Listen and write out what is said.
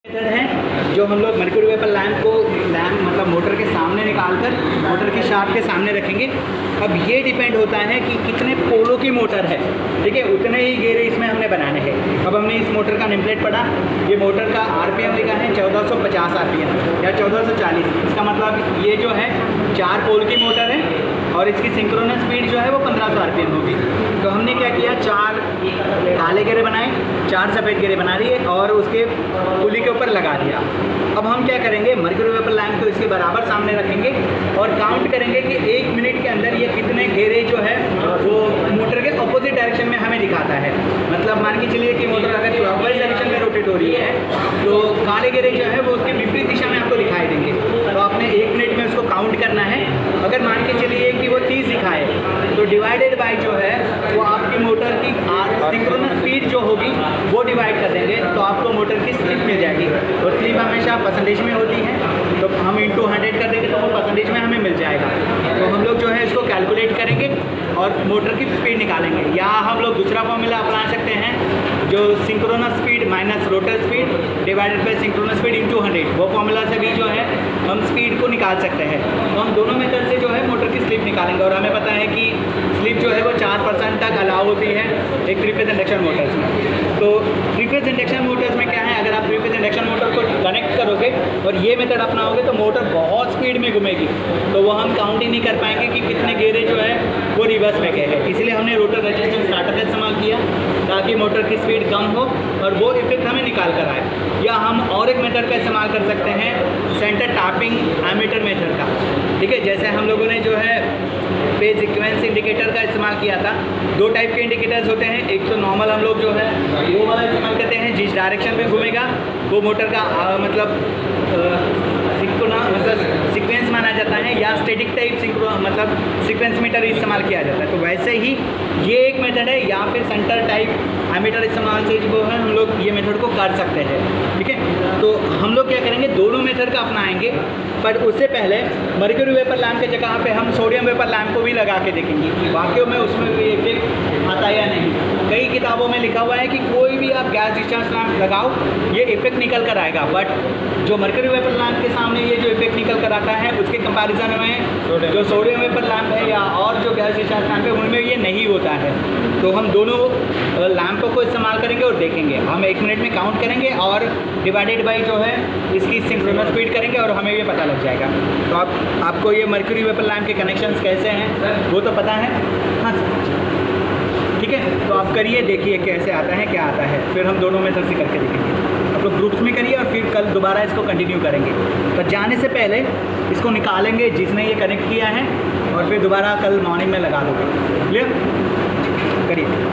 Method है जो हम लोग मर्क्यूरी वेपर लैंप मतलब मोटर के सामने निकालकर मोटर की शाफ्ट के सामने रखेंगे। अब ये डिपेंड होता है कि कितने पोलों की मोटर है, ठीक है, उतने ही घेरे इसमें हमने बनाने हैं। अब हमने इस मोटर का नेम प्लेट पढ़ा, ये मोटर का आरपीएम लिखा है 1450 आरपीएम या 1440। इसका मतलब ये जो है 4 पोल की मोटर है और इसकी सिंक्रोनस स्पीड जो है वो 1500 आरपीएम होगी। तो हमने क्या किया, 4 काले घेरे बनाए, 4 सफ़ेद घेरे बना दिए और उसके पुली के ऊपर लगा दिया। अब हम क्या करेंगे, मर्क्यूरी वेपर लैंप को इसके बराबर सामने रखेंगे और काउंट करेंगे कि 1 मिनट के अंदर ये कितने घेरे जो है वो मोटर के अपोजिट डायरेक्शन में हमें दिखाता है। मतलब मान के चलिए कि मोटर अगर क्लॉकवाइज डायरेक्शन में रोटेट हो रही है तो काले घेरे जो है वो उसके विपरीत दिशा में आपको दिखाई देंगे। तो आपने 1 मिनट में उसको काउंट करना है। अगर मान के चलिए कि वो 30 दिखाए तो डिवाइडेड बाई जो है वो आपकी मोटर की सिंक्रोनस स्पीड जो होगी वो डिवाइड कर देंगे तो आपको मोटर की स्लिप मिल जाएगी। और स्लिप हमेशा परसेंटेज में होती है, तो हम इंटू 100 कर देंगे तो वो परसेंटेज में हमें मिल जाएगा। तो हम लोग जो है इसको कैलकुलेट करेंगे और मोटर की स्पीड निकालेंगे। या हम लोग दूसरा फॉर्मूला अपना सकते हैं जो synchronous speed minus rotor speed divided by synchronous speed into 100, वो फॉर्मूला से भी जो है हम स्पीड को निकाल सकते हैं। तो हम दोनों मेथड से जो है मोटर की स्लिप निकालेंगे। और हमें पता है कि स्लिप जो है वो 4% तक अलाउ होती है एक 3-फेज इंडक्शन मोटर्स में। तो 3-फेज इंडक्शन मोटर्स में क्या है, अगर आप 3-फेज इंडक्शन मोटर को कनेक्ट करोगे और ये मेथड अपनाओगे तो मोटर बहुत स्पीड में घूमेगी, तो वो हम काउंट ही नहीं कर पाएंगे कि कितने घेरे जो है वो रिवर्स में गए हैं। इसलिए हमने रोटर रेजिस्टेंस स्टार्टर का इस्तेमाल किया ताकि मोटर की स्पीड कम हो और वो इफेक्ट हमें निकाल कर आए। या हम और एक मेथड का इस्तेमाल कर सकते हैं सेंटर टैपिंग एमीटर मेथड का, ठीक है। जैसे हम लोगों ने जो है फेज सीक्वेंस इंडिकेटर का इस्तेमाल किया था। 2 टाइप के इंडिकेटर्स होते हैं, एक तो नॉर्मल हम लोग जो है वो वाला इस्तेमाल करते हैं जिस डायरेक्शन में घूमेगा वो मोटर का मतलब सीक्वेंस माना जाता है, या स्टैटिक टाइप मतलब सीक्वेंस मीटर इस्तेमाल किया जाता है। तो वैसे ही ये एक मेथड है, या फिर सेंटर टाइप एमीटर इस्तेमाल से जो है हम लोग ये मेथड को कर सकते हैं, ठीक है। तो हम लोग क्या करेंगे, दोनों मेथड का अपनाएंगे, पर उससे पहले मर्क्यूरी वेपर लैंप के जगह पे हम सोडियम वेपर लैंप को भी लगा के देखेंगे कि वाकई में उसमें भी इफेक्ट आता है या नहीं। कई किताबों में लिखा हुआ है कि कोई भी आप गैस डिस्चार्ज लैंप लगाओ ये इफेक्ट निकल कर आएगा, बट जो मर्क्यूरी वेपर लैंप के सामने ये जो इफेक्ट निकल कर आता है उसके कंपैरिजन में जो सोडियम वेपर लैंप है या और जो गैस डिस्चार्ज लैंप है उनमें ये नहीं होता है। तो हम दोनों लैंपों को इस्तेमाल करेंगे और देखेंगे। हम 1 मिनट में काउंट करेंगे और डिवाइडेड बाई जो है इसकी सिंक्रोनस स्पीड करेंगे और हमें ये पता लग जाएगा। तो आपको ये मर्क्यूरी वेपर लैंप के कनेक्शंस कैसे हैं वो तो पता है, हाँ ठीक है। तो आप करिए, देखिए कैसे आता है, क्या आता है, फिर हम दोनों मेथड से करके देखेंगे। आप लोग ग्रुप्स में करिए और फिर कल दोबारा इसको कंटिन्यू करेंगे। तो जाने से पहले इसको निकालेंगे जिसने ये कनेक्ट किया है और फिर दोबारा कल मॉर्निंग में लगा दोगे। क्लियर, करिए।